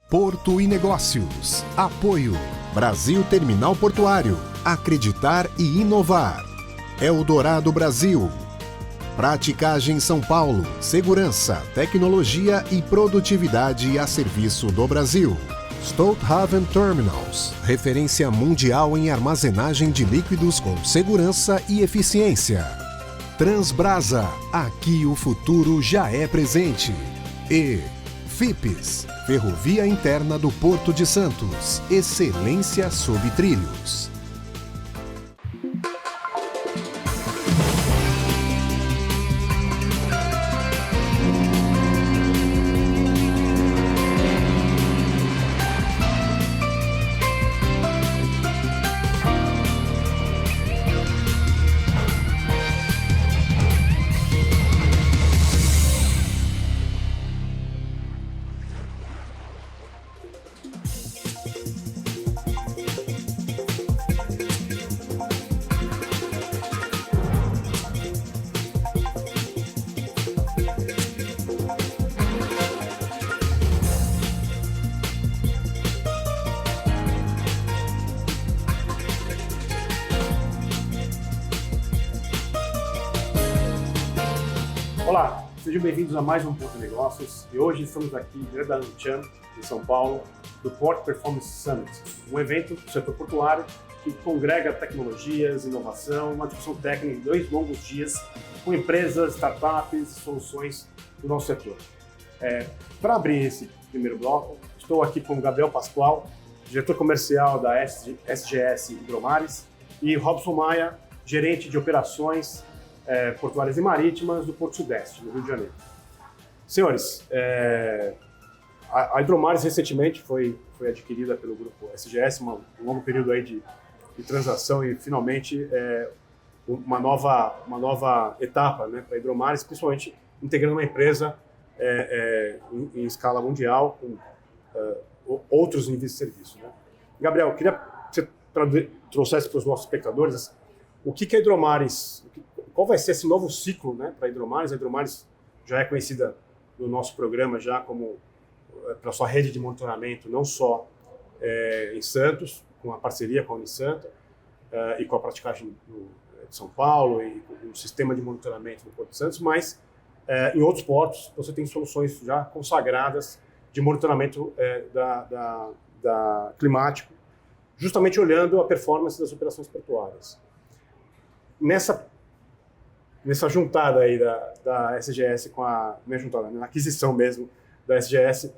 Porto e Negócios. Apoio. Brasil Terminal Portuário. Acreditar e inovar. Eldorado Brasil. Praticagem São Paulo. Segurança, tecnologia e produtividade a serviço do Brasil. Stolthaven Terminals. Referência mundial em armazenagem de líquidos com segurança e eficiência. Transbrasa. Aqui o futuro já é presente. E FIPS. Ferrovia Interna do Porto de Santos. Excelência sob trilhos. Olá, sejam bem-vindos a mais um Porto Negócios e hoje estamos aqui direto da Anchan, em São Paulo, do Port Performance Summit, um evento do setor portuário que congrega tecnologias, inovação, uma discussão técnica em 2 longos dias com empresas, startups e soluções do nosso setor. Para abrir esse primeiro bloco, estou aqui com o Gabriel Pascoal, diretor comercial da SGS Hidromares, e Robson Maia, gerente de operações portuárias e marítimas do Porto Sudeste, no Rio de Janeiro. Senhores, a Hidromares recentemente foi adquirida pelo grupo SGS, um longo período aí de transação e finalmente uma nova etapa, né, para a Hidromares, principalmente integrando uma empresa em escala mundial com outros níveis de serviço, né? Gabriel, queria que você trouxesse para os nossos espectadores o que é a Hidromares, qual vai ser esse novo ciclo, né, para a Hidromares. A Hidromares já é conhecida no nosso programa já como pela sua rede de monitoramento, não só em Santos, com a parceria com a Unisanta e com a praticagem de São Paulo e com o sistema de monitoramento do Porto de Santos, mas em outros portos você tem soluções já consagradas de monitoramento climático, justamente olhando a performance das operações portuárias. Nessa juntada aí da SGS com a na aquisição mesmo da SGS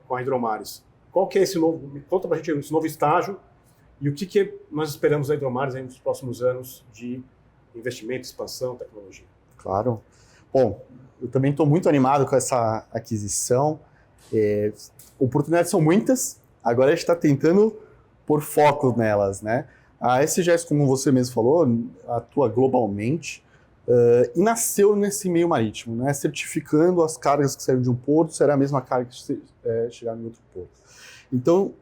com a Hidromares, qual que é esse novo? Conta pra gente esse novo estágio e o que nós esperamos da Hidromares aí nos próximos anos de investimento, expansão, tecnologia. Claro. Bom, eu também estou muito animado com essa aquisição. Oportunidades são muitas, agora a gente está tentando pôr foco nelas, né? A SGS, como você mesmo falou, atua globalmente e nasceu nesse meio marítimo, né? Certificando as cargas que saíram de um porto será a mesma carga que chegar em outro porto. Então,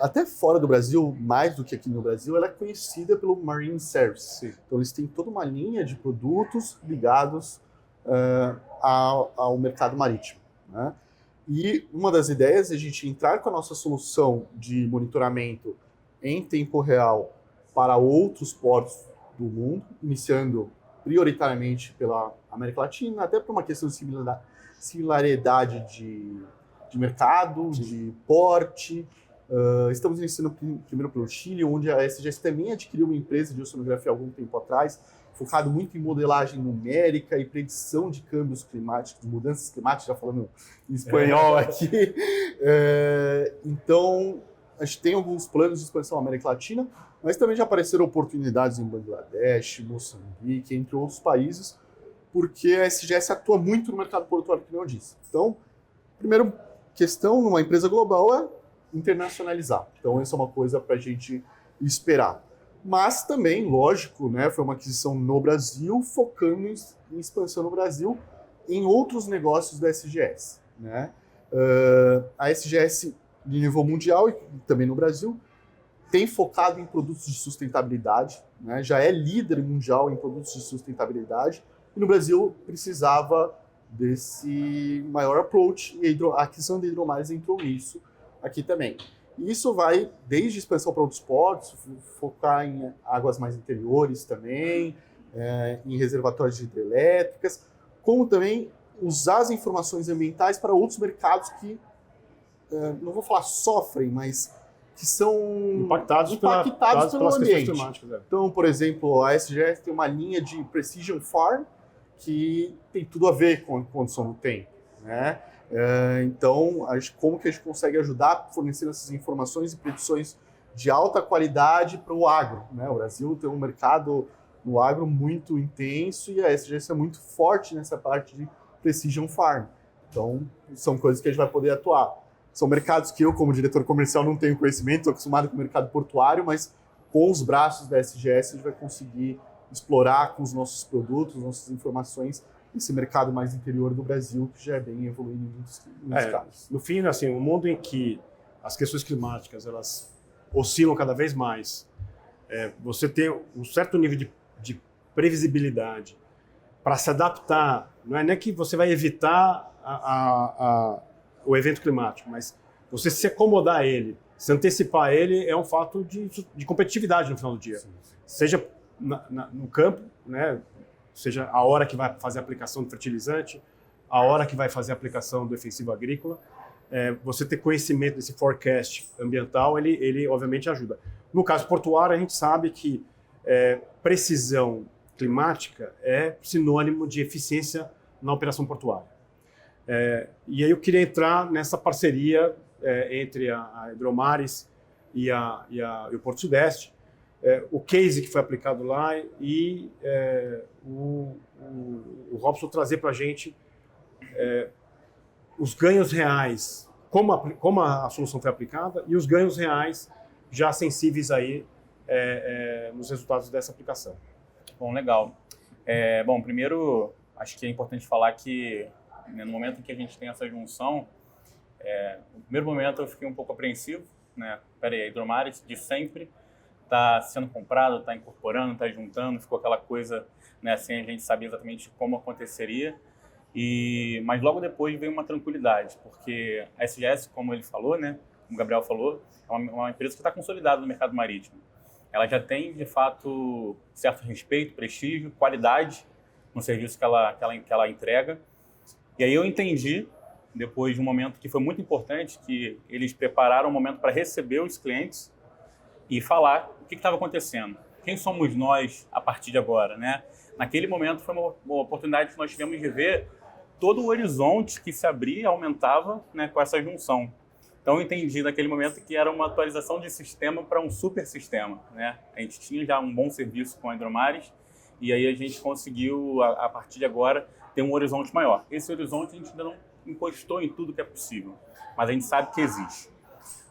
até fora do Brasil, mais do que aqui no Brasil, ela é conhecida pelo Marine Service. Sim. Então, eles têm toda uma linha de produtos ligados ao mercado marítimo, né? E uma das ideias é a gente entrar com a nossa solução de monitoramento em tempo real para outros portos do mundo, iniciando prioritariamente pela América Latina, até por uma questão de similaridade de mercado, de porte. Estamos iniciando primeiro pelo Chile, onde a SGS também adquiriu uma empresa de oceanografia há algum tempo atrás, focado muito em modelagem numérica e predição de câmbios climáticos, de mudanças climáticas, já falando em espanhol aqui. Então, a gente tem alguns planos de expansão na América Latina, mas também já apareceram oportunidades em Bangladesh, Moçambique, entre outros países, porque a SGS atua muito no mercado portuário, que eu disse. Então, primeira questão numa empresa global é internacionalizar. Então, essa é uma coisa para a gente esperar. Mas também, lógico, né, foi uma aquisição no Brasil, focando em expansão no Brasil em outros negócios da SGS, né? A SGS, de nível mundial e também no Brasil, tem focado em produtos de sustentabilidade, né? Já é líder mundial em produtos de sustentabilidade, e no Brasil precisava desse maior approach, e a aquisição de Hidromares entrou nisso aqui também. E isso vai desde expansão para outros portos, focar em águas mais interiores também, em reservatórios de hidrelétricas, como também usar as informações ambientais para outros mercados que, não vou falar sofrem, mas que são impactados pelo ambiente. Climáticas. Então, por exemplo, a SGS tem uma linha de Precision Farm que tem tudo a ver com a condição do tempo, né? Então, como que a gente consegue ajudar fornecendo essas informações e predições de alta qualidade para o agro, né? O Brasil tem um mercado no agro muito intenso e a SGS é muito forte nessa parte de Precision Farm. Então, são coisas que a gente vai poder atuar. São mercados que eu, como diretor comercial, não tenho conhecimento, estou acostumado com o mercado portuário, mas com os braços da SGS a gente vai conseguir explorar com os nossos produtos, nossas informações, esse mercado mais interior do Brasil, que já é bem evoluído em muitos casos. No fim, assim, um mundo em que as questões climáticas elas oscilam cada vez mais, você tem um certo nível de previsibilidade para se adaptar, não é nem que você vai evitar o evento climático, mas você se acomodar a ele, se antecipar a ele, é um fato de competitividade no final do dia. Sim. Seja no campo, né? Seja a hora que vai fazer a aplicação do fertilizante, a hora que vai fazer a aplicação do defensivo agrícola, você ter conhecimento desse forecast ambiental, ele obviamente ajuda. No caso portuário, a gente sabe que precisão climática é sinônimo de eficiência na operação portuária. E aí eu queria entrar nessa parceria entre a Hidromares e o Porto Sudeste, o case que foi aplicado lá e o Robson trazer para a gente os ganhos reais, como a solução foi aplicada e os ganhos reais já sensíveis aí nos resultados dessa aplicação. Bom, legal. Bom, primeiro, acho que é importante falar que no momento em que a gente tem essa junção, no primeiro momento eu fiquei um pouco apreensivo, né? Peraí, a Hidromares de sempre está sendo comprado, está incorporando, está juntando, ficou aquela coisa, né, sem a gente saber exatamente como aconteceria. Mas logo depois veio uma tranquilidade, porque a SGS, como ele falou, né, como o Gabriel falou, é uma empresa que está consolidada no mercado marítimo. Ela já tem, de fato, certo respeito, prestígio, qualidade no serviço que ela entrega. E aí eu entendi, depois de um momento que foi muito importante, que eles prepararam um momento para receber os clientes e falar o que estava acontecendo. Quem somos nós a partir de agora, né? Naquele momento foi uma oportunidade que nós tivemos de ver todo o horizonte que se abria e aumentava, né, com essa junção. Então eu entendi naquele momento que era uma atualização de sistema para um super sistema, né? A gente tinha já um bom serviço com a Hidromares e aí a gente conseguiu, a partir de agora, ter um horizonte maior. Esse horizonte a gente ainda não encostou em tudo que é possível, mas a gente sabe que existe.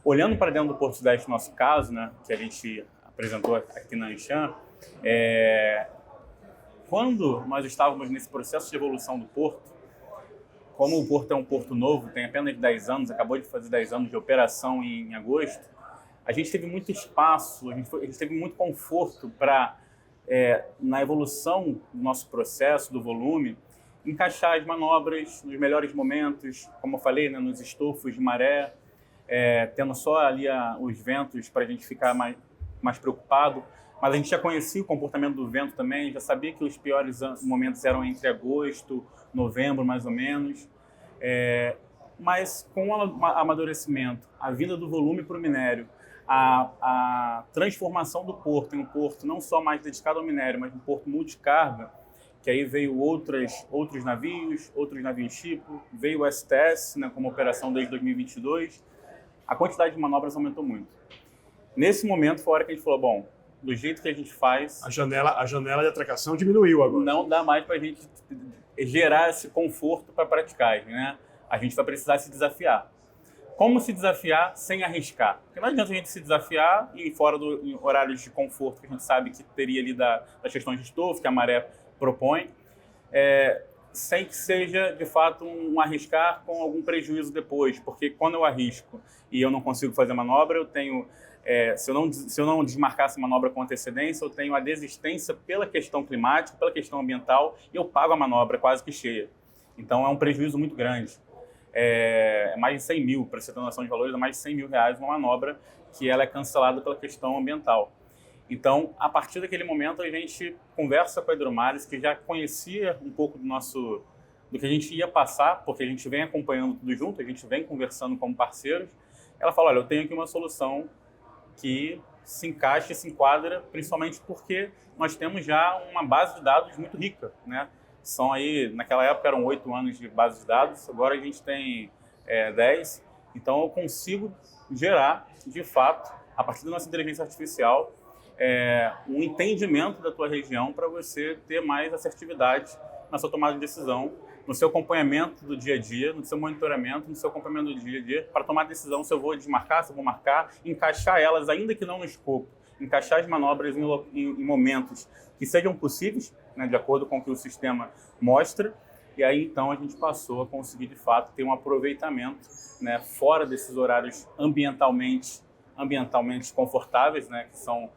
Olhando para dentro do Porto Sudeste, no nosso caso, né, que a gente apresentou aqui na Anshan, quando nós estávamos nesse processo de evolução do porto, como o porto é um porto novo, tem apenas 10 anos, acabou de fazer 10 anos de operação em agosto, a gente teve muito espaço, a gente teve muito conforto para, na evolução do nosso processo, do volume, encaixar as manobras nos melhores momentos, como eu falei, né, nos estofos de maré, tendo só ali os ventos para a gente ficar mais preocupado, mas a gente já conhecia o comportamento do vento também, já sabia que os piores momentos eram entre agosto, novembro, mais ou menos, mas com o amadurecimento, a vinda do volume para o minério, a transformação do porto em um porto não só mais dedicado ao minério, mas um porto multicarga, que aí veio outros navios tipo, veio o STS, né, como operação desde 2022, a quantidade de manobras aumentou muito. Nesse momento foi a hora que a gente falou, bom, do jeito que a gente faz... A janela de atracação diminuiu agora. Não dá mais para a gente gerar esse conforto para a praticagem, né? A gente vai precisar se desafiar. Como se desafiar sem arriscar? Porque não adianta a gente se desafiar e fora em horários de conforto que a gente sabe que teria ali das questões de estofo, que a maré propõe, sem que seja, de fato, um arriscar com algum prejuízo depois. Porque quando eu arrisco e eu não consigo fazer a manobra, eu tenho... se eu não desmarcar essa manobra com antecedência, eu tenho a desistência pela questão climática, pela questão ambiental, e eu pago a manobra quase que cheia. Então, é um prejuízo muito grande. É mais de 100 mil, para você ter uma noção de valores, é mais de 100 mil reais uma manobra que ela é cancelada pela questão ambiental. Então, a partir daquele momento, a gente conversa com a Hidromares, que já conhecia um pouco do que a gente ia passar, porque a gente vem acompanhando tudo junto, a gente vem conversando como parceiros. Ela fala, olha, eu tenho aqui uma solução que se encaixa e se enquadra, principalmente porque nós temos já uma base de dados muito rica, né? São aí, naquela época eram 8 anos de base de dados, agora a gente tem 10. Então eu consigo gerar, de fato, a partir da nossa inteligência artificial, um entendimento da tua região para você ter mais assertividade na sua tomada de decisão, no seu acompanhamento do dia a dia, no seu monitoramento, no seu acompanhamento do dia a dia, para tomar decisão se eu vou desmarcar, se eu vou marcar, encaixar elas, ainda que não no escopo, encaixar as manobras em momentos que sejam possíveis, né, de acordo com o que o sistema mostra, e aí então a gente passou a conseguir de fato ter um aproveitamento, né, fora desses horários ambientalmente confortáveis, né, que são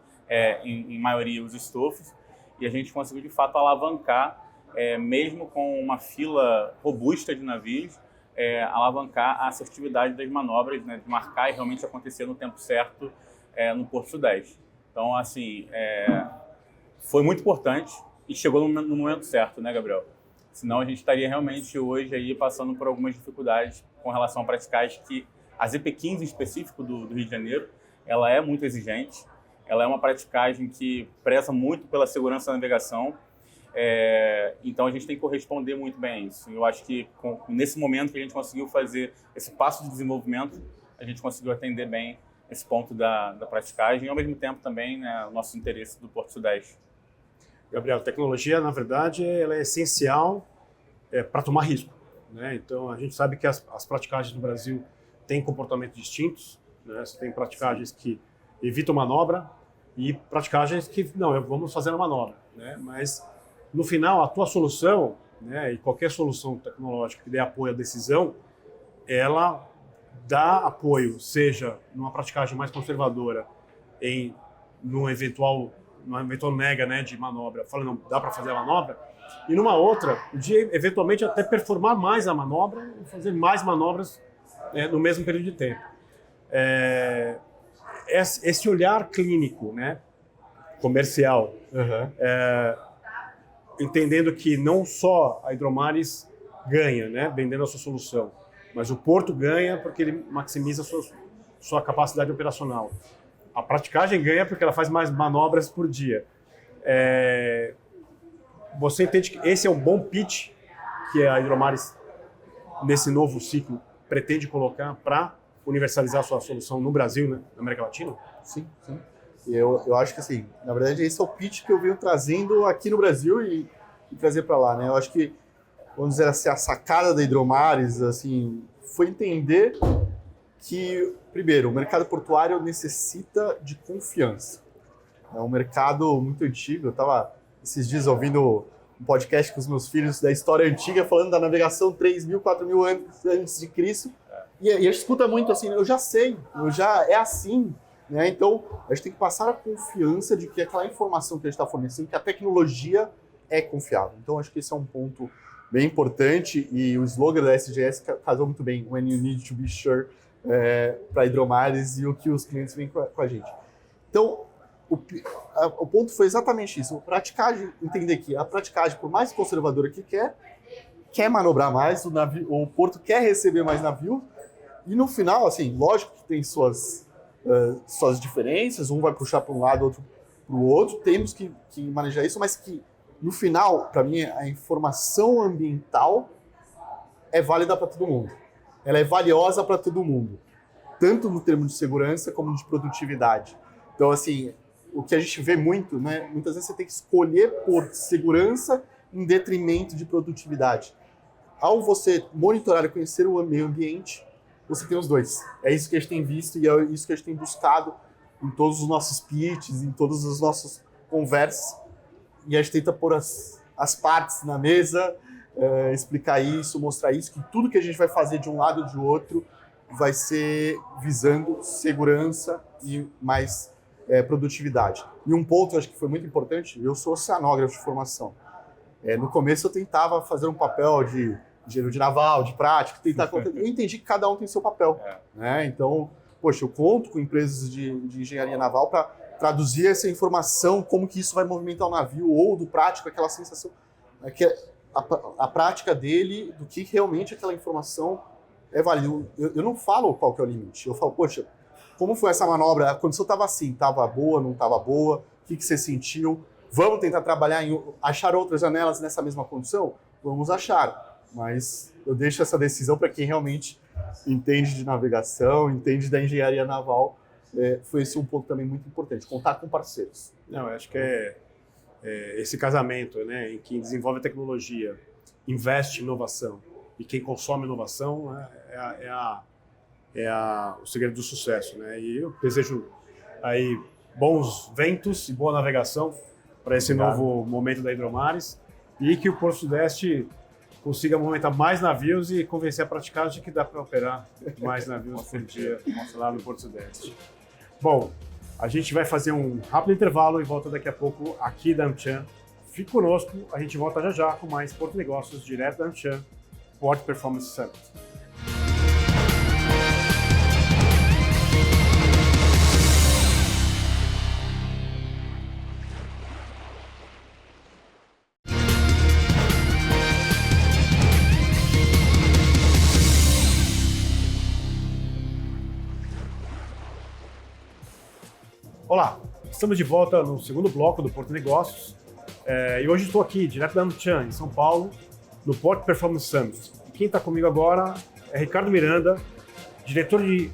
em maioria os estofos, e a gente conseguiu de fato alavancar, mesmo com uma fila robusta de navios, alavancar a assertividade das manobras, né, de marcar e realmente acontecer no tempo certo no Porto Sudeste. Então, assim, foi muito importante e chegou no momento certo, né, Gabriel? Senão a gente estaria realmente hoje aí passando por algumas dificuldades com relação a praticagem que a ZP15 em específico do Rio de Janeiro, ela é muito exigente, ela é uma praticagem que preza muito pela segurança da navegação, então a gente tem que corresponder muito bem a isso. Eu acho que nesse momento que a gente conseguiu fazer esse passo de desenvolvimento, a gente conseguiu atender bem esse ponto da praticagem e ao mesmo tempo também, né, o nosso interesse do Porto Sudeste. Gabriel, a tecnologia, na verdade, ela é essencial para tomar risco, né? Então, a gente sabe que as praticagens no Brasil têm comportamentos distintos, né? Você tem praticagens que evitam manobra e praticagens que, não, vamos fazer a manobra, né? Mas, no final, a tua solução, né, e qualquer solução tecnológica que dê apoio à decisão, ela dá apoio, seja numa praticagem mais conservadora, numa eventual mega, né, de manobra, falando, não dá para fazer a manobra, e numa outra, de eventualmente até performar mais a manobra e fazer mais manobras no mesmo período de tempo. Esse olhar clínico, né, comercial, entendendo que não só a Hidromares ganha, né, vendendo a sua solução, mas o Porto ganha porque ele maximiza a sua capacidade operacional. A praticagem ganha porque ela faz mais manobras por dia. Você entende que esse é um bom pitch que a Hidromares, nesse novo ciclo, pretende colocar para universalizar a sua solução no Brasil, né, na América Latina? Sim, sim. Eu acho que, assim, na verdade, esse é o pitch que eu venho trazendo aqui no Brasil e trazer para lá, né? Eu acho que, vamos dizer assim, a sacada da Hidromares, assim, foi entender que, primeiro, o mercado portuário necessita de confiança. É um mercado muito antigo. Eu estava esses dias ouvindo um podcast com os meus filhos da história antiga, falando da navegação 3.000, 4.000 anos antes de Cristo. E a gente escuta muito assim, eu já sei, é assim. Né? Então, a gente tem que passar a confiança de que aquela informação que a gente está fornecendo, que a tecnologia é confiável. Então, acho que esse é um ponto bem importante e o slogan da SGS casou muito bem, when you need to be sure, para a Hidromares e o que os clientes vêm com a gente. Então, o ponto foi exatamente isso, entender que a praticagem, por mais conservadora que quer manobrar mais, o porto quer receber mais navio, e no final, assim, lógico que tem suas diferenças, um vai puxar para um lado, outro para o outro, temos que manejar isso, mas que no final, para mim, a informação ambiental é válida para todo mundo. Ela é valiosa para todo mundo, tanto no termo de segurança como de produtividade. Então, assim, o que a gente vê muito, né? Muitas vezes você tem que escolher por segurança em detrimento de produtividade. Ao você monitorar e conhecer o meio ambiente, você tem os dois. É isso que a gente tem visto e é isso que a gente tem buscado em todos os nossos pitches, em todas as nossas conversas. E a gente tenta pôr as partes na mesa, explicar isso, mostrar isso, que tudo que a gente vai fazer de um lado ou de outro vai ser visando segurança e mais produtividade. E um ponto, acho que foi muito importante, eu sou oceanógrafo de formação. No começo eu tentava fazer um papel de engenheiro de naval, de prática, tentar... Eu entendi que cada um tem seu papel. Né? Então, poxa, eu conto com empresas de engenharia naval para traduzir essa informação, como que isso vai movimentar o navio, ou do prático, aquela sensação, que a prática dele, do que realmente aquela informação é válida. Eu não falo qual que é o limite, eu falo, poxa, como foi essa manobra? A condição estava assim, estava boa, não estava boa? O que você sentiu? Vamos tentar trabalhar achar outras janelas nessa mesma condição? Vamos achar, mas eu deixo essa decisão para quem realmente entende de navegação, entende da engenharia naval. Foi esse um ponto também muito importante, contar com parceiros. Não, eu acho que esse casamento, né, em quem desenvolve tecnologia, investe em inovação e quem consome inovação o segredo do sucesso, né? E eu desejo aí bons ventos e boa navegação para esse novo momento da Hidromares e que o Porto Sudeste consiga movimentar mais navios e convencer a praticagem de que dá para operar mais navios por dia lá no Porto Sudeste. Bom, a gente vai fazer um rápido intervalo e volta daqui a pouco aqui da AmCham. Fique conosco, a gente volta já já com mais Porto Negócios direto da AmCham, Port Performance Summit. Olá, estamos de volta no segundo bloco do Porto Negócios e hoje estou aqui, direto da AmCham, em São Paulo, no Port Performance Summit. E quem está comigo agora é Ricardo Miranda, diretor de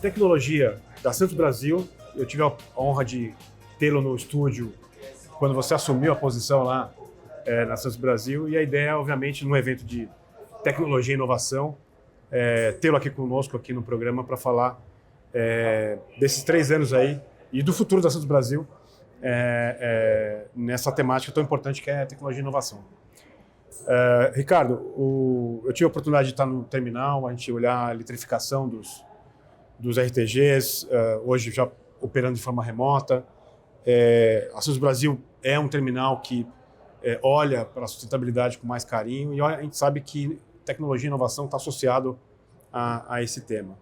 tecnologia da Santos Brasil. Eu tive a honra de tê-lo no estúdio quando você assumiu a posição lá na Santos Brasil e a ideia, obviamente, num evento de tecnologia e inovação, tê-lo aqui conosco, aqui no programa, para falar desses 3 anos aí e do futuro da Santos Brasil nessa temática tão importante que é a tecnologia e inovação. Ricardo, eu tive a oportunidade de estar no terminal, a gente olhar a eletrificação dos RTGs, hoje já operando de forma remota. A Santos Brasil é um terminal que olha para a sustentabilidade com mais carinho e a gente sabe que tecnologia e inovação está associado a esse tema.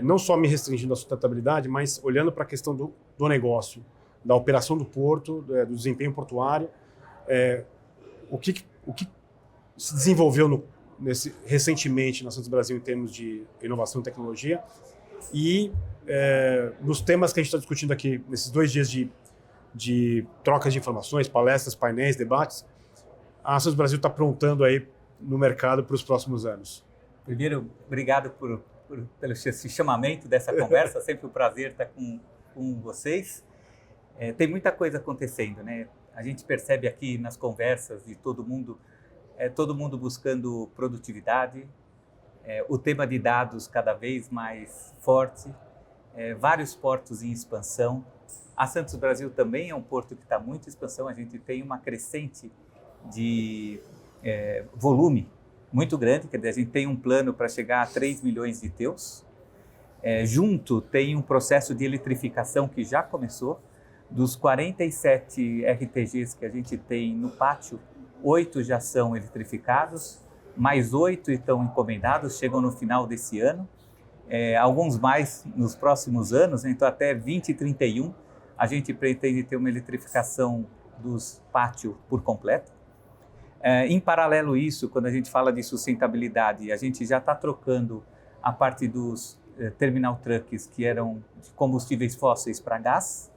Não só me restringindo à sustentabilidade, mas olhando para a questão do negócio, da operação do porto, do desempenho portuário, o que se desenvolveu recentemente na Santos Brasil em termos de inovação e tecnologia e nos temas que a gente está discutindo aqui, nesses 2 dias de trocas de informações, palestras, painéis, debates, a Santos Brasil está aprontando aí no mercado para os próximos anos. Primeiro, obrigado pelo esse chamamento dessa conversa, sempre um prazer estar com vocês. Tem muita coisa acontecendo, né? A gente percebe aqui nas conversas de todo mundo buscando produtividade, o tema de dados cada vez mais forte, vários portos em expansão. A Santos Brasil também é um porto que está muito em expansão, a gente tem uma crescente de volume muito grande, quer dizer, a gente tem um plano para chegar a 3 milhões de TEUs. Junto tem um processo de eletrificação que já começou. Dos 47 RTGs que a gente tem no pátio, 8 já são eletrificados, mais 8 estão encomendados, chegam no final desse ano. Alguns mais nos próximos anos, então até 2031 a gente pretende ter uma eletrificação dos pátios por completo. Em paralelo a isso, quando a gente fala de sustentabilidade, a gente já está trocando a parte dos terminal trucks que eram de combustíveis fósseis para gás.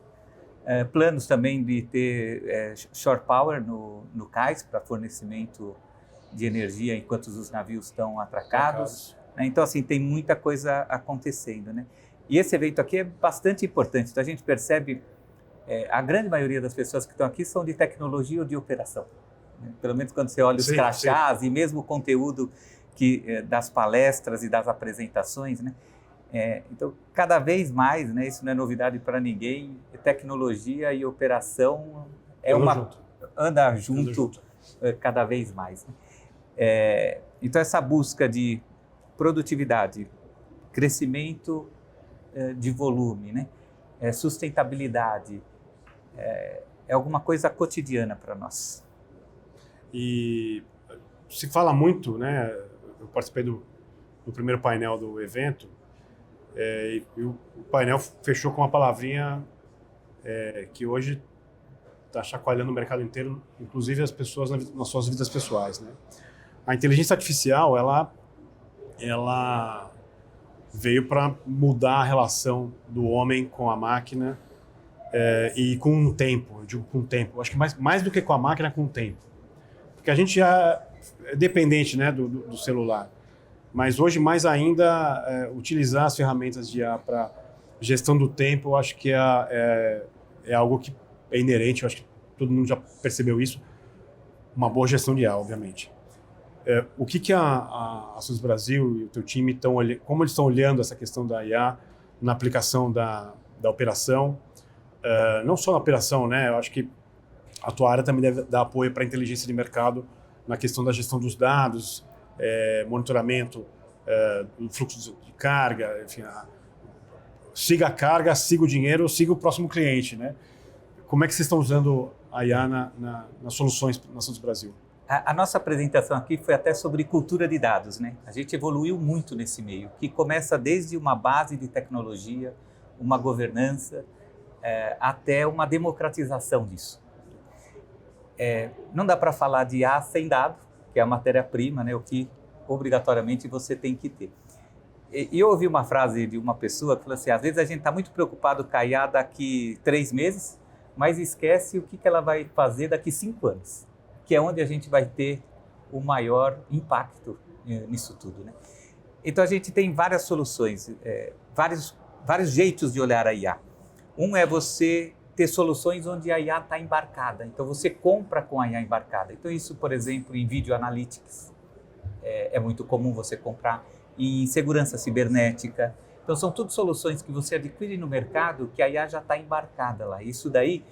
Planos também de ter shore power no cais para fornecimento de energia enquanto os navios estão atracados. Então, assim, tem muita coisa acontecendo, né? E esse evento aqui é bastante importante. Então, a gente percebe, a grande maioria das pessoas que estão aqui são de tecnologia ou de operação. Pelo menos quando você olha os crachás e mesmo o conteúdo das palestras e das apresentações, né? Então, cada vez mais, né, isso não é novidade para ninguém, tecnologia e operação anda junto cada vez mais. Né? Então, essa busca de produtividade, crescimento de volume, né? Sustentabilidade, é alguma coisa cotidiana para nós. E se fala muito, né? Eu participei do primeiro painel do evento, e o painel fechou com uma palavrinha que hoje está chacoalhando o mercado inteiro, inclusive as pessoas nas suas vidas pessoais, né? A inteligência artificial, ela veio para mudar a relação do homem com a máquina e com o tempo. Eu digo com o tempo. Acho que mais do que com a máquina, com o tempo. Porque a gente já é dependente, né, do celular. Mas hoje, mais ainda, utilizar as ferramentas de IA para gestão do tempo, eu acho que é algo que é inerente. Eu acho que todo mundo já percebeu isso. Uma boa gestão de IA, obviamente. O que a Asus Brasil e o teu time como eles estão olhando essa questão da IA na aplicação da operação? Não só na operação, né? Eu acho que a tua área também deve dar apoio para a inteligência de mercado na questão da gestão dos dados, monitoramento do fluxo de carga, enfim, siga a carga, siga o dinheiro, siga o próximo cliente, né? Como é que vocês estão usando a IA nas soluções na Asus Brasil? A nossa apresentação aqui foi até sobre cultura de dados, né? A gente evoluiu muito nesse meio, que começa desde uma base de tecnologia, uma governança, até uma democratização disso. Não dá para falar de IA sem dado, que é a matéria-prima, né? O que obrigatoriamente você tem que ter. E eu ouvi uma frase de uma pessoa que falou assim, às vezes a gente está muito preocupado com a IA daqui 3 meses, mas esquece o que ela vai fazer daqui 5 anos, que é onde a gente vai ter o maior impacto nisso tudo, né? Então a gente tem várias soluções, vários jeitos de olhar a IA. Um é você ter soluções onde a IA está embarcada, então você compra com a IA embarcada. Então isso, por exemplo, em Video Analytics, é muito comum você comprar, em segurança cibernética. Então são tudo soluções que você adquire no mercado que a IA já está embarcada lá. Isso daí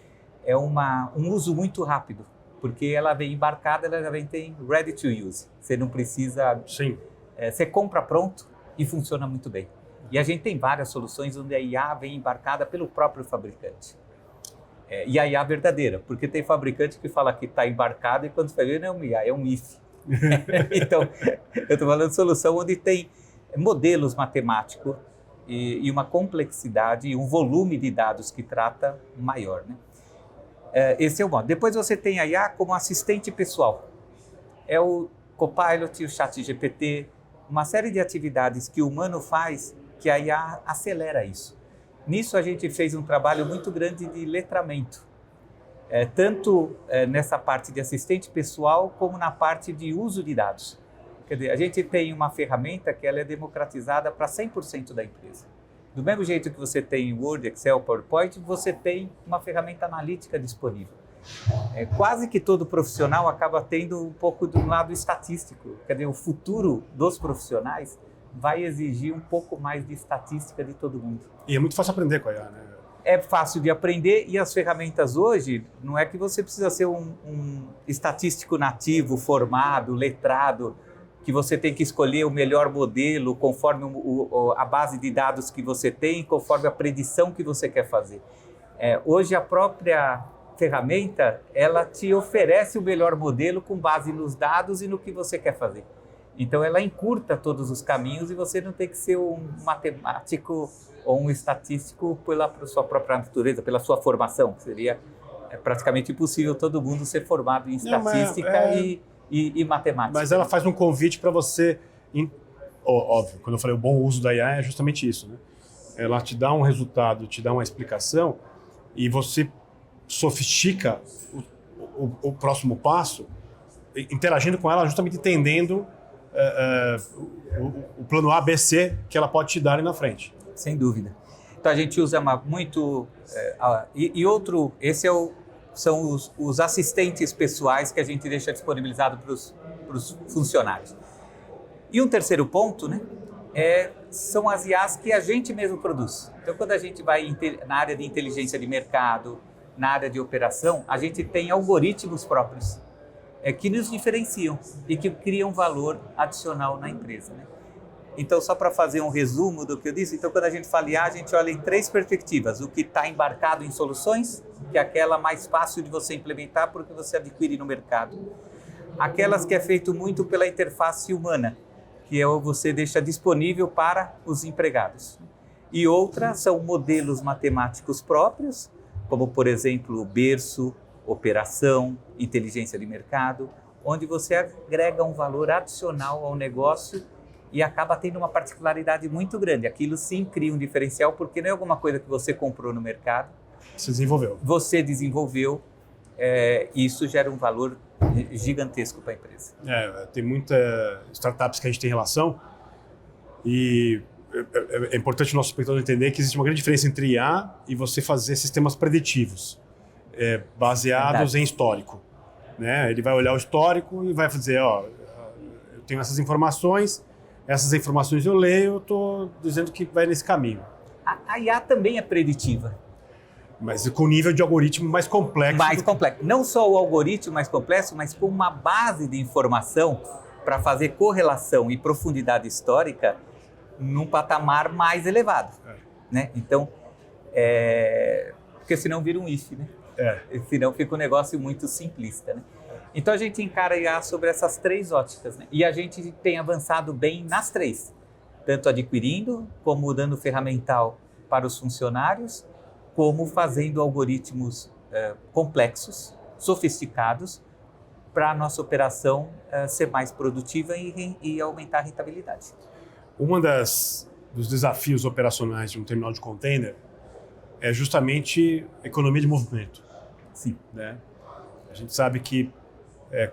é um uso muito rápido, porque ela vem embarcada, ela já tem ready to use. Você não precisa... Sim. Você compra pronto e funciona muito bem. E a gente tem várias soluções onde a IA vem embarcada pelo próprio fabricante. E a IA verdadeira, porque tem fabricante que fala que está embarcado e quando você vai ver não é um IA, é um IF. Então, eu estou falando de solução onde tem modelos matemáticos e uma complexidade e um volume de dados que trata maior, né? Esse é o modo. Depois você tem a IA como assistente pessoal. É o Copilot, o ChatGPT, uma série de atividades que o humano faz que a IA acelera isso. Nisso a gente fez um trabalho muito grande de letramento, tanto nessa parte de assistente pessoal como na parte de uso de dados. Quer dizer, a gente tem uma ferramenta que ela é democratizada para 100% da empresa. Do mesmo jeito que você tem Word, Excel, PowerPoint, você tem uma ferramenta analítica disponível. Quase que todo profissional acaba tendo um pouco do lado estatístico. Quer dizer, o futuro dos profissionais vai exigir um pouco mais de estatística de todo mundo. E é muito fácil aprender com a IA, né? É fácil de aprender e as ferramentas hoje, não é que você precisa ser um estatístico nativo, formado, letrado, que você tem que escolher o melhor modelo conforme a base de dados que você tem, conforme a predição que você quer fazer. Hoje a própria ferramenta, ela te oferece o melhor modelo com base nos dados e no que você quer fazer. Então ela encurta todos os caminhos e você não tem que ser um matemático ou um estatístico pela sua própria natureza, pela sua formação. Seria praticamente impossível todo mundo ser formado em estatística e matemática. Mas ela faz um convite para você... Óbvio, quando eu falei o bom uso da IA é justamente isso, né? Ela te dá um resultado, te dá uma explicação e você sofistica o próximo passo interagindo com ela, justamente entendendo o plano A, B, C que ela pode te dar ali na frente. Sem dúvida. Então a gente usa muito... são os assistentes pessoais que a gente deixa disponibilizado para os funcionários. E um terceiro ponto, né, são as IAs que a gente mesmo produz. Então quando a gente vai na área de inteligência de mercado, na área de operação, a gente tem algoritmos próprios que nos diferenciam e que criam valor adicional na empresa, né? Então, só para fazer um resumo do que eu disse, então quando a gente fala IA, a gente olha em 3 perspectivas. O que está embarcado em soluções, que é aquela mais fácil de você implementar porque você adquire no mercado. aquelas que é feito muito pela interface humana, que é você deixa disponível para os empregados. E outras são modelos matemáticos próprios, como, por exemplo, berço, operação, inteligência de mercado, onde você agrega um valor adicional ao negócio e acaba tendo uma particularidade muito grande. Aquilo sim cria um diferencial, porque não é alguma coisa que você comprou no mercado. Você desenvolveu, isso gera um valor gigantesco para a empresa. Tem muitas startups que a gente tem relação e é importante o nosso espectador entender que existe uma grande diferença entre IA e você fazer sistemas preditivos, baseados em histórico. Né? Ele vai olhar o histórico e vai dizer, eu tenho essas informações eu leio, eu estou dizendo que vai nesse caminho. A IA também é preditiva. Mas com nível de algoritmo mais complexo. Não só o algoritmo mais complexo, mas com uma base de informação para fazer correlação e profundidade histórica num patamar mais elevado. Né? Então, porque senão vira um if, né? Senão fica um negócio muito simplista. Né? Então a gente encara a IA sobre essas 3 óticas. Né? E a gente tem avançado bem nas 3. Tanto adquirindo, como dando ferramental para os funcionários, como fazendo algoritmos complexos, sofisticados, para a nossa operação ser mais produtiva e aumentar a rentabilidade. Dos desafios operacionais de um terminal de container é justamente a economia de movimento. Sim. Né? A gente sabe que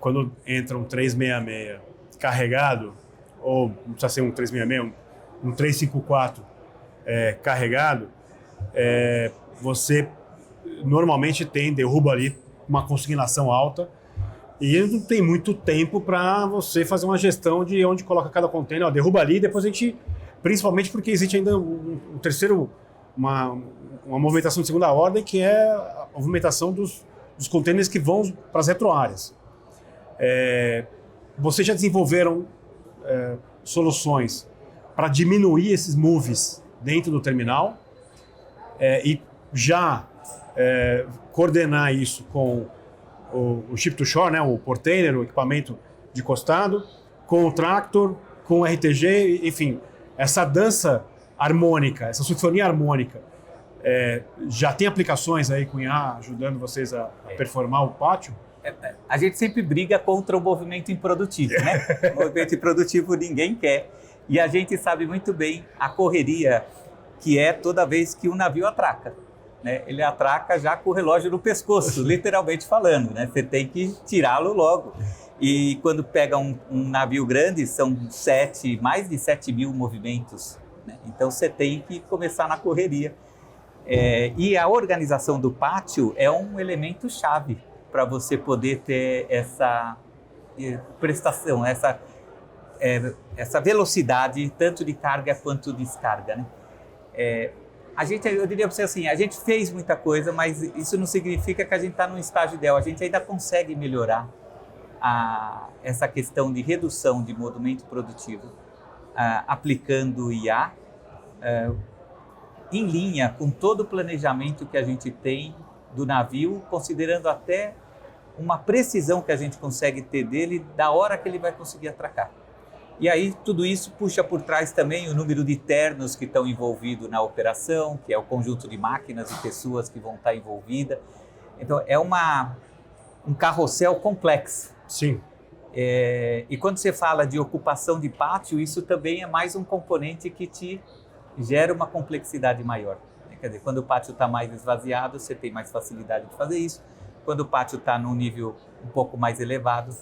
quando entra um 366 carregado, ou não precisa ser um 366, um 354 carregado, você normalmente derruba ali uma consignação alta e não tem muito tempo para você fazer uma gestão de onde coloca cada container. Derruba ali e depois a gente... Principalmente porque existe ainda um terceiro... Uma movimentação de segunda ordem, que é a movimentação dos containers que vão para as retroáreas. Vocês já desenvolveram soluções para diminuir esses moves dentro do terminal e já coordenar isso com o ship to shore, né, o portainer, o equipamento de costado, com o tractor, com o RTG, enfim, essa dança harmônica, essa sinfonia harmônica, já tem aplicações aí com IA ajudando vocês a performar o pátio? A gente sempre briga contra o movimento improdutivo, né? O movimento improdutivo ninguém quer. E a gente sabe muito bem a correria que é toda vez que um navio atraca. Né? Ele atraca já com o relógio no pescoço, literalmente falando. Né? Você tem que tirá-lo logo. E quando pega um navio grande, são mais de 7 mil movimentos. Né? Então você tem que começar na correria. E a organização do pátio é um elemento chave para você poder ter essa prestação, essa velocidade, tanto de carga quanto de descarga. Né? Eu diria para você assim, a gente fez muita coisa, mas isso não significa que a gente está num estágio ideal. A gente ainda consegue melhorar essa questão de redução de movimento produtivo, aplicando IA, em linha com todo o planejamento que a gente tem do navio, considerando até uma precisão que a gente consegue ter dele da hora que ele vai conseguir atracar. E aí tudo isso puxa por trás também o número de ternos que estão envolvidos na operação, que é o conjunto de máquinas e pessoas que vão estar envolvidas. Então é um carrossel complexo. Sim. E quando você fala de ocupação de pátio, isso também é mais um componente que te gera uma complexidade maior. Quer dizer, quando o pátio está mais esvaziado, você tem mais facilidade de fazer isso. Quando o pátio está num nível um pouco mais elevado,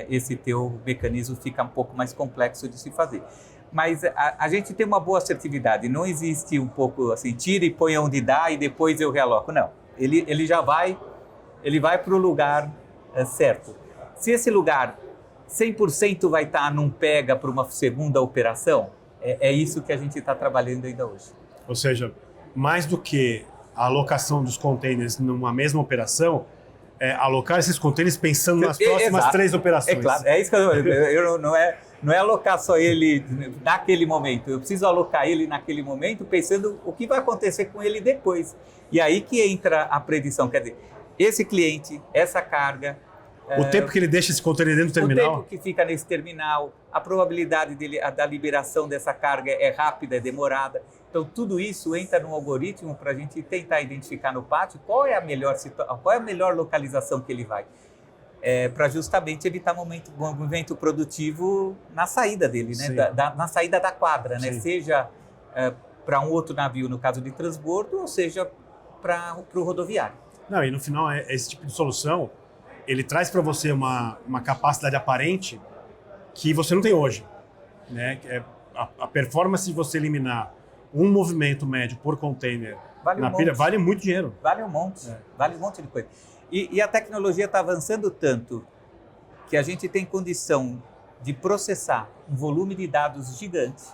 esse teu mecanismo fica um pouco mais complexo de se fazer. Mas a gente tem uma boa assertividade, não existe um pouco assim, tira e põe onde dá e depois eu realoco. Não, ele vai para o lugar certo. Se esse lugar 100% vai estar num pega para uma segunda operação, é isso que a gente está trabalhando ainda hoje. Ou seja, mais do que a alocação dos containers numa mesma operação, alocar esses containers pensando nas próximas 3 operações. É claro, é isso que eu não é alocar só ele naquele momento. Eu preciso alocar ele naquele momento pensando o que vai acontecer com ele depois. E aí que entra a predição. Quer dizer, esse cliente, essa carga, O tempo que ele deixa esse container dentro do terminal? O tempo que fica nesse terminal, a probabilidade da liberação dessa carga é rápida, é demorada. Então, tudo isso entra no algoritmo para a gente tentar identificar no pátio qual é a melhor localização que ele vai. Para justamente evitar movimento produtivo na saída dele, né? Na saída da quadra, né? Seja para um outro navio, no caso de transbordo, ou seja para o rodoviário. Não, e no final, esse tipo de solução, ele traz para você uma capacidade aparente que você não tem hoje, né? A performance de você eliminar um movimento médio por container na pilha vale muito dinheiro. Vale um monte, vale um monte de coisa. E a tecnologia está avançando tanto que a gente tem condição de processar um volume de dados gigante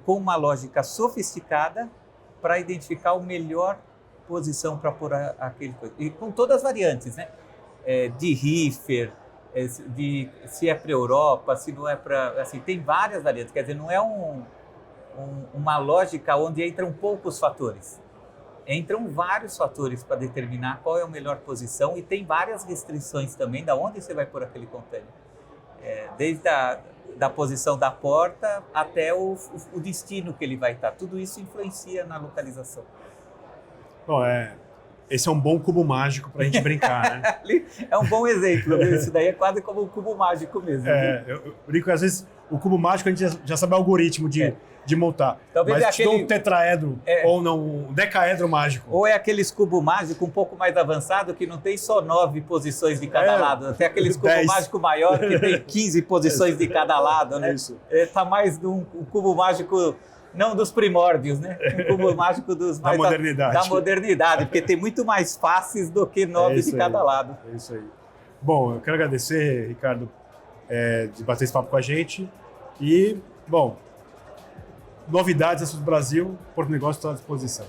com uma lógica sofisticada para identificar a melhor posição para pôr aquele coisa. E com todas as variantes, né? De reefer, se é para a Europa, se não é para... Assim, tem várias variantes, quer dizer, não é uma lógica onde entram poucos fatores. Entram vários fatores para determinar qual é a melhor posição e tem várias restrições também de onde você vai pôr aquele container. Desde da posição da porta até o destino que ele vai estar. Tudo isso influencia na localização. Bom, esse é um bom cubo mágico para a gente brincar, né? É um bom exemplo, viu? Isso daí é quase como um cubo mágico mesmo. Eu brinco que às vezes o cubo mágico a gente já sabe o algoritmo de montar. Talvez mas te dou um tetraedro ou não, um decaedro mágico. Ou é aqueles cubo mágico um pouco mais avançado que não tem só 9 posições de cada lado. Tem aqueles cubo mágico maior que tem 15 posições de cada lado, né? Isso. Tá mais de um cubo mágico... Não dos primórdios, né? Um cubo mágico da modernidade, porque tem muito mais faces do que 9 de cada lado. É isso aí. Bom, eu quero agradecer, Ricardo, de bater esse papo com a gente. E, bom, novidades do Brasil, Porto Negócio está à disposição.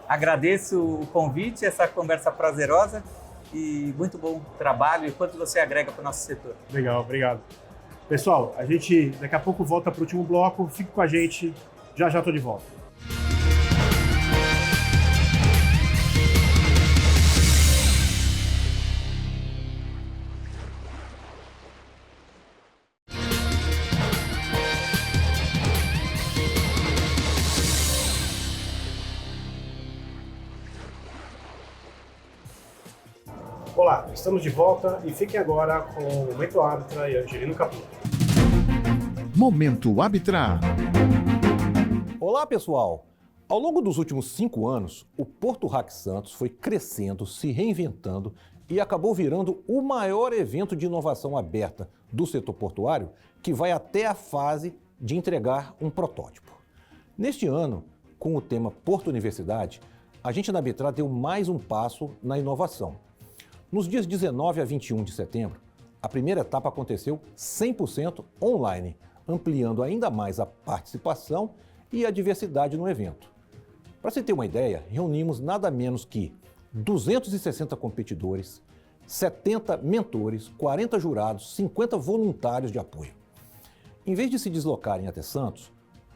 Agradeço o convite, essa conversa prazerosa e muito bom trabalho e quanto você agrega para o nosso setor. Legal, obrigado. Pessoal, a gente daqui a pouco volta para o último bloco. Fique com a gente. Já estou de volta. Olá, estamos de volta e fiquem agora com o Momento Arbitra e Angelino Caputo. Momento Arbitra. Olá, pessoal! Ao longo dos últimos 5 anos, o Porto Hack Santos foi crescendo, se reinventando e acabou virando o maior evento de inovação aberta do setor portuário, que vai até a fase de entregar um protótipo. Neste ano, com o tema Porto Universidade, a gente na Arbitra deu mais um passo na inovação. Nos dias 19 a 21 de setembro, a primeira etapa aconteceu 100% online, ampliando ainda mais a participação e a diversidade no evento. Para você ter uma ideia, reunimos nada menos que 260 competidores, 70 mentores, 40 jurados, 50 voluntários de apoio. Em vez de se deslocarem até Santos,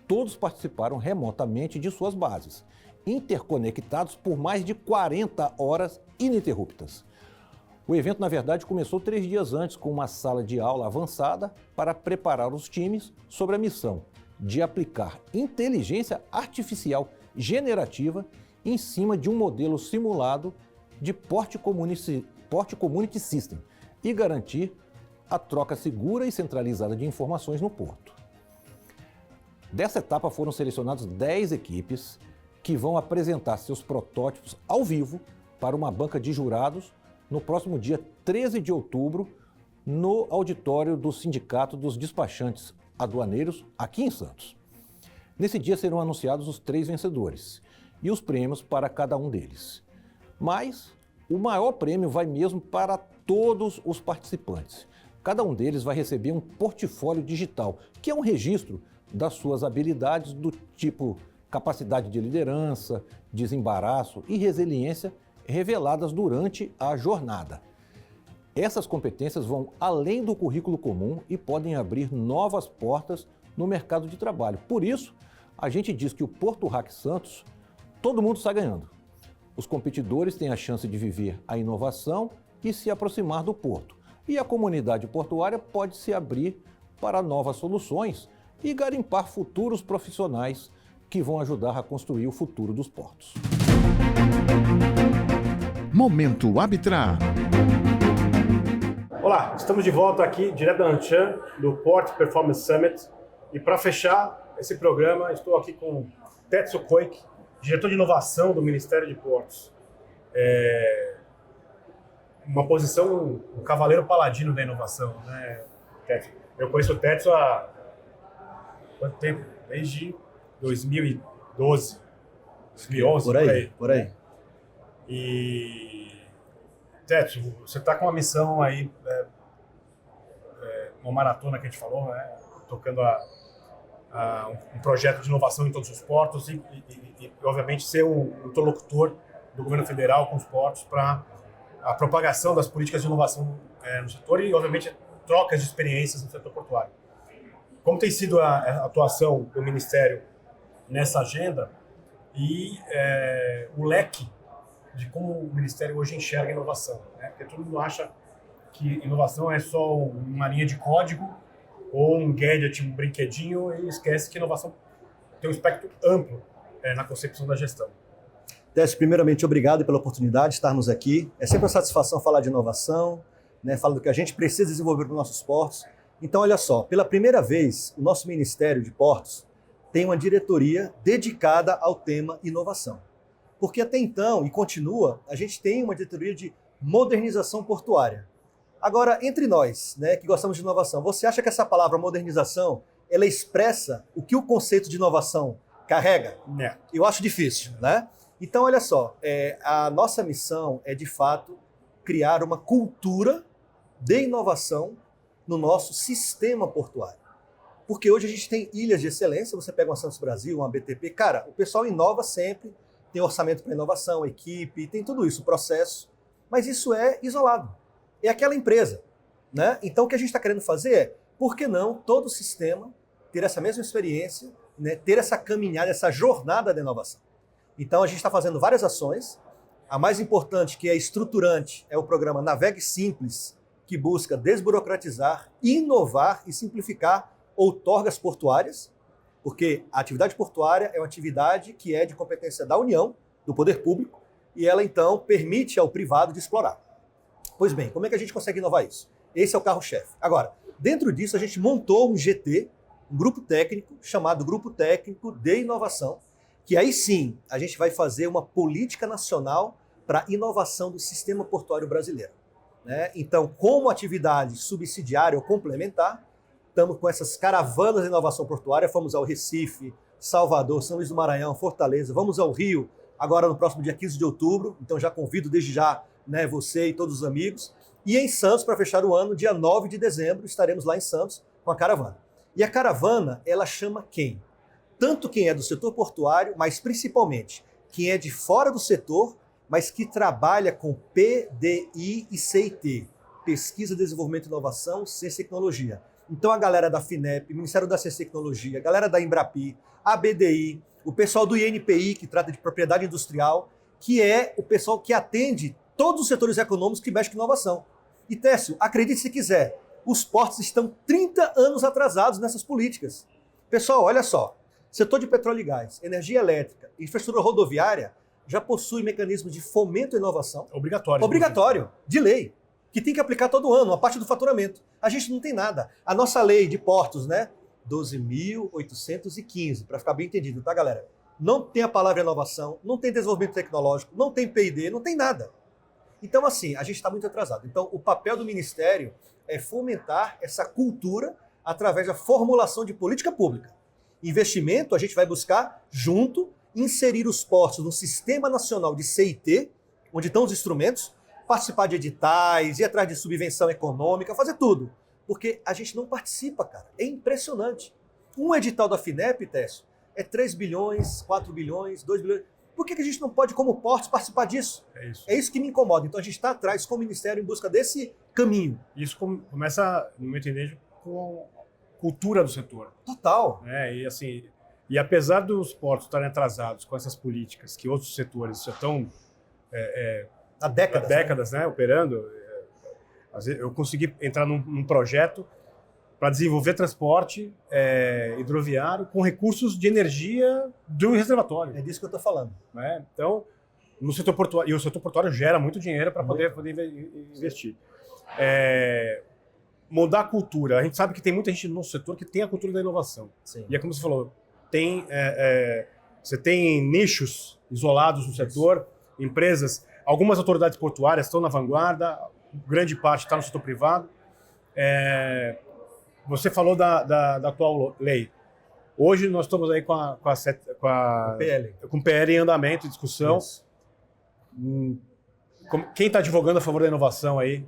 todos participaram remotamente de suas bases, interconectados por mais de 40 horas ininterruptas. O evento, na verdade, começou 3 dias antes com uma sala de aula avançada para preparar os times sobre a missão de aplicar inteligência artificial generativa em cima de um modelo simulado de Port Community System e garantir a troca segura e centralizada de informações no porto. Dessa etapa foram selecionadas 10 equipes que vão apresentar seus protótipos ao vivo para uma banca de jurados no próximo dia 13 de outubro no auditório do Sindicato dos Despachantes Aduaneiros, aqui em Santos. Nesse dia serão anunciados os 3 vencedores e os prêmios para cada um deles. Mas o maior prêmio vai mesmo para todos os participantes. Cada um deles vai receber um portfólio digital, que é um registro das suas habilidades do tipo capacidade de liderança, desembaraço e resiliência reveladas durante a jornada. Essas competências vão além do currículo comum e podem abrir novas portas no mercado de trabalho. Por isso, a gente diz que o Porto Hack Santos, todo mundo está ganhando. Os competidores têm a chance de viver a inovação que se aproximar do porto. E a comunidade portuária pode se abrir para novas soluções e garimpar futuros profissionais que vão ajudar a construir o futuro dos portos. Momento Arbitrar. Olá, estamos de volta aqui, direto da Anshan, do Port Performance Summit. E para fechar esse programa, estou aqui com Tetsu Koike, diretor de inovação do Ministério de Portos. Uma posição, um cavaleiro paladino da inovação, né, Tetsu? Eu conheço o Tetsu há quanto tempo? Desde 2012, 2011, por aí. E, Tetsu, você está com uma missão aí, uma maratona que a gente falou, né, tocando um projeto de inovação em todos os portos e obviamente, ser um interlocutor do governo federal com os portos para a propagação das políticas de inovação no setor e, obviamente, trocas de experiências no setor portuário. Como tem sido a atuação do Ministério nessa agenda e o leque de como o Ministério hoje enxerga a inovação, né? Porque todo mundo acha que inovação é só uma linha de código ou um gadget, um brinquedinho, e esquece que inovação tem um espectro amplo na concepção da gestão. Tetsu, primeiramente, obrigado pela oportunidade de estarmos aqui. É sempre uma satisfação falar de inovação, né, falar do que a gente precisa desenvolver para os nossos portos. Então, olha só, pela primeira vez, o nosso Ministério de Portos tem uma diretoria dedicada ao tema inovação. Porque até então, e continua, a gente tem uma diretoria de modernização portuária. Agora, entre nós, né, que gostamos de inovação, você acha que essa palavra modernização, ela expressa o que o conceito de inovação carrega? Eu acho difícil, né? Então, olha só, a nossa missão é, de fato, criar uma cultura de inovação no nosso sistema portuário. Porque hoje a gente tem ilhas de excelência, você pega uma Santos Brasil, uma BTP, cara, o pessoal inova sempre, tem orçamento para inovação, equipe, tem tudo isso, processo, mas isso é isolado. É aquela empresa, né? Então, o que a gente está querendo fazer é, por que não todo o sistema ter essa mesma experiência, né, ter essa caminhada, essa jornada de inovação? Então, a gente está fazendo várias ações. A mais importante, que é estruturante, é o programa Navegue Simples, que busca desburocratizar, inovar e simplificar outorgas portuárias, porque a atividade portuária é uma atividade que é de competência da União, do poder público, e ela, então, permite ao privado de explorar. Pois bem, como é que a gente consegue inovar isso? Esse é o carro-chefe. Agora, dentro disso, a gente montou um GT, um grupo técnico, chamado Grupo Técnico de Inovação, que aí sim a gente vai fazer uma política nacional para a inovação do sistema portuário brasileiro, né? Então, como atividade subsidiária ou complementar, estamos com essas caravanas de inovação portuária, fomos ao Recife, Salvador, São Luís do Maranhão, Fortaleza, vamos ao Rio, agora no próximo dia 15 de outubro, então já convido desde já, né, você e todos os amigos, e em Santos, para fechar o ano, dia 9 de dezembro, estaremos lá em Santos com a caravana. E a caravana, ela chama quem? Tanto quem é do setor portuário, mas principalmente quem é de fora do setor, mas que trabalha com PDI e CIT, Pesquisa, Desenvolvimento e Inovação, Ciência e Tecnologia. Então a galera da FINEP, Ministério da Ciência e Tecnologia, a galera da Embrapi, a BDI, o pessoal do INPI, que trata de propriedade industrial, que é o pessoal que atende todos os setores econômicos que mexem com inovação. E Técio, acredite se quiser, os portos estão 30 anos atrasados nessas políticas. Pessoal, olha só, setor de petróleo e gás, energia elétrica, infraestrutura rodoviária já possui mecanismos de fomento à inovação. Obrigatório. Obrigatório, de lei, que tem que aplicar todo ano, a parte do faturamento. A gente não tem nada. A nossa lei de portos, né? 12.815, para ficar bem entendido, tá, galera? Não tem a palavra inovação, não tem desenvolvimento tecnológico, não tem P&D, não tem nada. Então, assim, a gente está muito atrasado. Então, o papel do Ministério é fomentar essa cultura através da formulação de política pública. Investimento, a gente vai buscar, junto, inserir os portos no Sistema Nacional de CIT, onde estão os instrumentos, participar de editais, ir atrás de subvenção econômica, fazer tudo. Porque a gente não participa, cara. É impressionante. Um edital da FINEP, Técio, é 3 bilhões, 4 bilhões, 2 bilhões. Por que a gente não pode, como portos, participar disso? É isso que me incomoda. Então a gente está atrás, com o Ministério, em busca desse caminho. Isso começa, no meu entender, com a cultura do setor. Total. E assim, e apesar dos portos estarem atrasados com essas políticas que outros setores já estão há décadas, né, operando, Às vezes, eu consegui entrar num projeto para desenvolver transporte hidroviário com recursos de energia do reservatório. É disso que eu estou falando. Né? Então, no setor portuário, e o setor portuário gera muito dinheiro para poder investir. Mudar a cultura. A gente sabe que tem muita gente no nosso setor que tem a cultura da inovação. Sim. E é como você falou, você tem nichos isolados no setor, empresas, algumas autoridades portuárias estão na vanguarda, grande parte está no setor privado. Você falou da atual lei. Hoje nós estamos aí com o PL em andamento, discussão. Isso. Quem está advogando a favor da inovação aí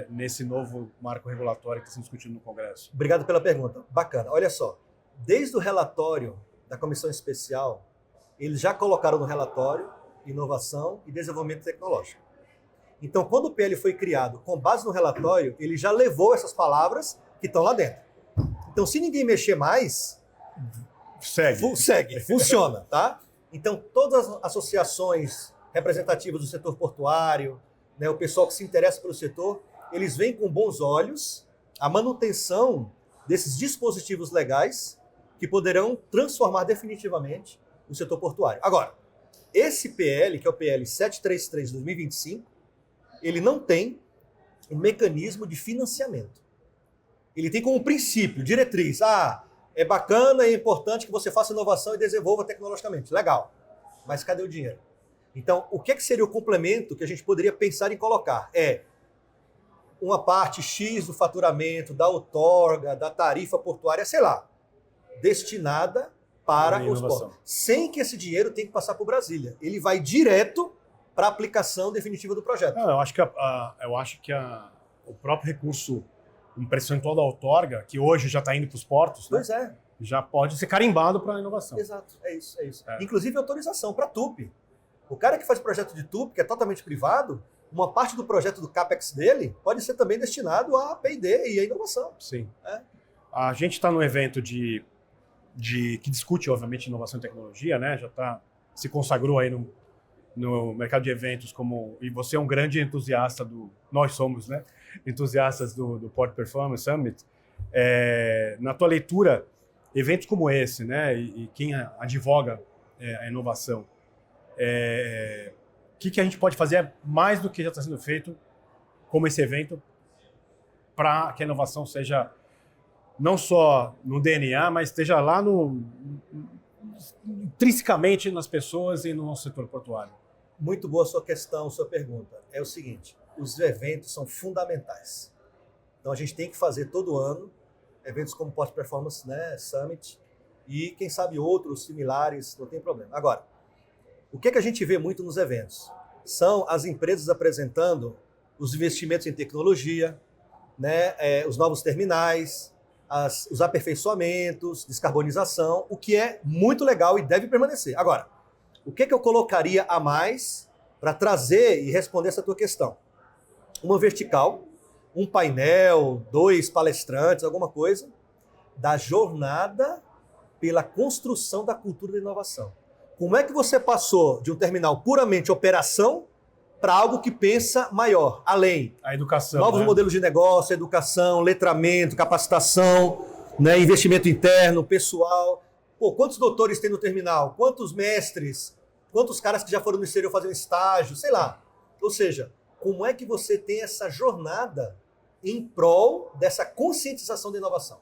nesse novo marco regulatório que está sendo discutido no Congresso? Obrigado pela pergunta. Bacana. Olha só, desde o relatório da Comissão Especial, eles já colocaram no relatório inovação e desenvolvimento tecnológico. Então, quando o PL foi criado com base no relatório, ele já levou essas palavras que estão lá dentro. Então, se ninguém mexer mais, segue, funciona, tá? Então, todas as associações representativas do setor portuário, né, o pessoal que se interessa pelo setor, eles veem com bons olhos a manutenção desses dispositivos legais que poderão transformar definitivamente o setor portuário. Agora, esse PL, que é o PL 733 de 2025, ele não tem um mecanismo de financiamento. Ele tem como princípio, diretriz, é bacana e é importante que você faça inovação e desenvolva tecnologicamente. Legal, mas cadê o dinheiro? Então, o que seria o complemento que a gente poderia pensar em colocar? Uma parte X do faturamento, da outorga, da tarifa portuária, sei lá, destinada para os portos. Sem que esse dinheiro tenha que passar por Brasília. Ele vai direto para a aplicação definitiva do projeto. Eu acho que o próprio recurso, um percentual da outorga, que hoje já está indo para os portos, pois já pode ser carimbado para a inovação. Exato, é isso. Inclusive autorização para TUP. O cara que faz projeto de TUP, que é totalmente privado, uma parte do projeto do CAPEX dele pode ser também destinado a P&D e a inovação. Sim. A gente está no evento que discute, obviamente, inovação e tecnologia, né? Se consagrou aí no mercado de eventos e você é um grande entusiasta nós somos, né? Entusiastas do Port Performance Summit. Na tua leitura, eventos como esse, né? E quem advoga a inovação, o que a gente pode fazer mais do que já está sendo feito, como esse evento, para que a inovação seja não só no DNA, mas esteja lá intrinsecamente nas pessoas e no nosso setor portuário? Muito boa sua questão, sua pergunta. É o seguinte, os eventos são fundamentais. Então a gente tem que fazer todo ano eventos como o Port Performance, né, Summit, e quem sabe outros similares, não tem problema. Agora, o que a gente vê muito nos eventos? São as empresas apresentando os investimentos em tecnologia, né, os novos terminais, os aperfeiçoamentos, descarbonização, o que é muito legal e deve permanecer. Agora, o que eu colocaria a mais para trazer e responder essa tua questão? Uma vertical, um painel, 2 palestrantes, alguma coisa, da jornada pela construção da cultura da inovação. Como é que você passou de um terminal puramente operação para algo que pensa maior, além? A educação. Novos modelos de negócio, educação, letramento, capacitação, né, investimento interno, pessoal. Quantos doutores tem no terminal? Quantos mestres? Quantos caras que já foram no exterior fazer um estágio? Sei lá. Ou seja, como é que você tem essa jornada em prol dessa conscientização da inovação?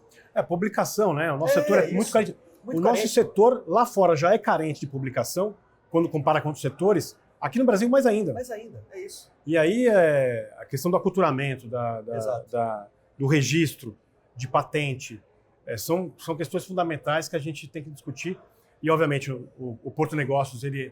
Publicação, né? O nosso setor é muito carente. Nosso setor lá fora já é carente de publicação, quando compara com outros setores. Aqui no Brasil, mais ainda. Mais ainda, é isso. E aí, a questão do aculturamento, do registro, de patente, são questões fundamentais que a gente tem que discutir. E, obviamente, o Porto Negócios, ele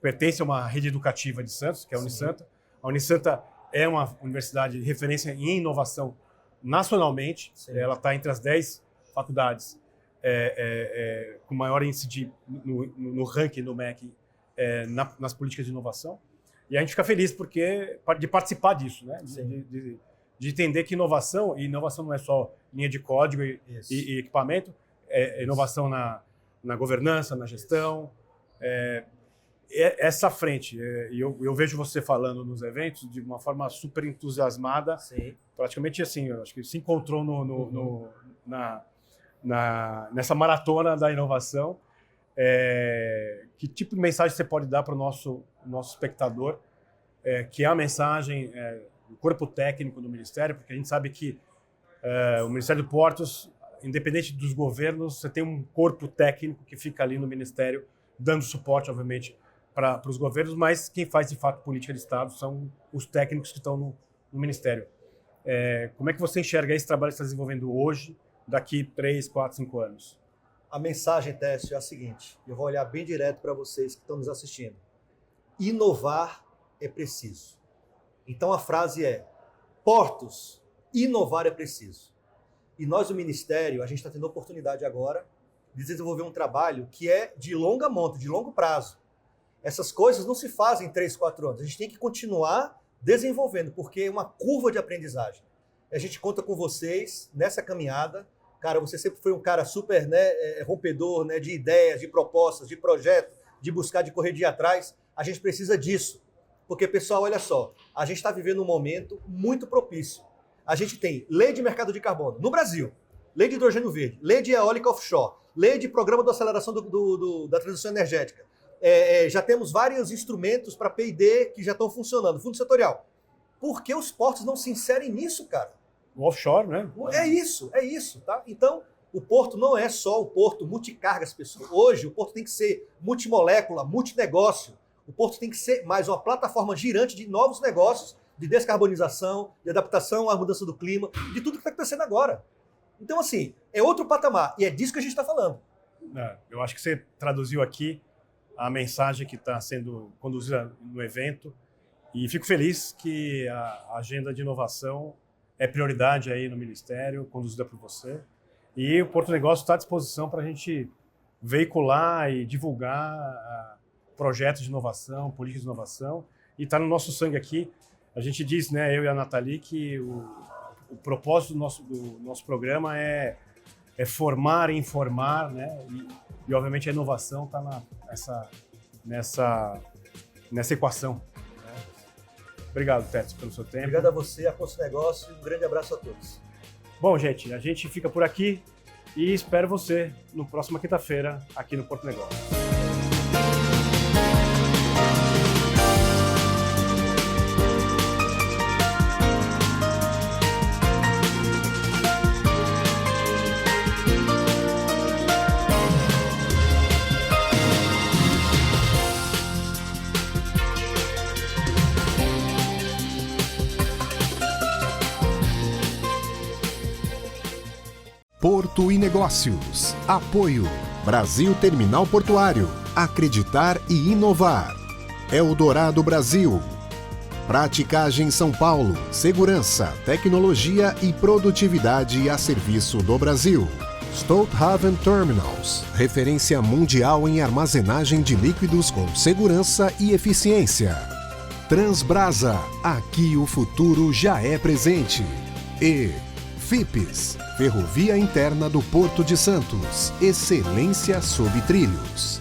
pertence a uma rede educativa de Santos, que é a Unisanta. A Unisanta é uma universidade de referência em inovação nacionalmente. Sim. Ela está entre as 10 faculdades com maior índice no ranking do MEC nas políticas de inovação. E a gente fica feliz de participar disso, né? De entender que inovação não é só linha de código e equipamento, inovação na governança, na gestão, essa frente, e eu vejo você falando nos eventos de uma forma super entusiasmada, Sim. praticamente assim, eu acho que se encontrou nessa maratona da inovação. Que tipo de mensagem você pode dar para o nosso espectador, que é a mensagem do corpo técnico do Ministério, porque a gente sabe que o Ministério de Portos, independente dos governos, você tem um corpo técnico que fica ali no Ministério, dando suporte, obviamente, para os governos, mas quem faz, de fato, política de Estado são os técnicos que estão no Ministério. Como é que você enxerga esse trabalho que você está desenvolvendo hoje, daqui 3, 4, 5 anos? A mensagem, Técio, é a seguinte, eu vou olhar bem direto para vocês que estão nos assistindo. Inovar é preciso. Então a frase é: Portos, inovar é preciso. E nós, do Ministério, a gente está tendo a oportunidade agora de desenvolver um trabalho que é de longa monta, de longo prazo. Essas coisas não se fazem em 3, 4 anos. A gente tem que continuar desenvolvendo, porque é uma curva de aprendizagem. A gente conta com vocês nessa caminhada. Cara, você sempre foi um cara super rompedor, de ideias, de propostas, de projetos, de buscar, de correr de atrás. A gente precisa disso. Porque, pessoal, olha só, a gente está vivendo um momento muito propício. A gente tem lei de mercado de carbono no Brasil, lei de hidrogênio verde, lei de eólica offshore, lei de programa de aceleração da transição energética. Já temos vários instrumentos para P&D que já estão funcionando, fundo setorial. Por que os portos não se inserem nisso, cara? O offshore, né? É isso, tá? Então, o porto não é só o porto multicargas, pessoal. Hoje, o porto tem que ser multimolécula, multinegócio. O porto tem que ser mais uma plataforma girante de novos negócios, de descarbonização, de adaptação à mudança do clima, de tudo que está acontecendo agora. Então, assim, é outro patamar, e é disso que a gente está falando. Eu acho que você traduziu aqui a mensagem que está sendo conduzida no evento, e fico feliz que a agenda de inovação é prioridade aí no Ministério, conduzida por você, e o Porto Negócio está à disposição para a gente veicular e divulgar projetos de inovação, políticas de inovação, e está no nosso sangue aqui. A gente diz, eu e a Nathalie, que o propósito do nosso programa é formar e informar, e obviamente a inovação está nessa equação. Obrigado, Técio, pelo seu tempo. Obrigado a você, a Porto Negócio, e um grande abraço a todos. Bom, gente, a gente fica por aqui e espero você no próxima quinta-feira aqui no Porto Negócio. Porto e Negócios. Apoio. Brasil Terminal Portuário. Acreditar e inovar. Eldorado Brasil. Praticagem São Paulo. Segurança, tecnologia e produtividade a serviço do Brasil. Stolthaven Terminals. Referência mundial em armazenagem de líquidos com segurança e eficiência. Transbrasa. Aqui o futuro já é presente. E FIPES. Ferrovia Interna do Porto de Santos. Excelência sob trilhos.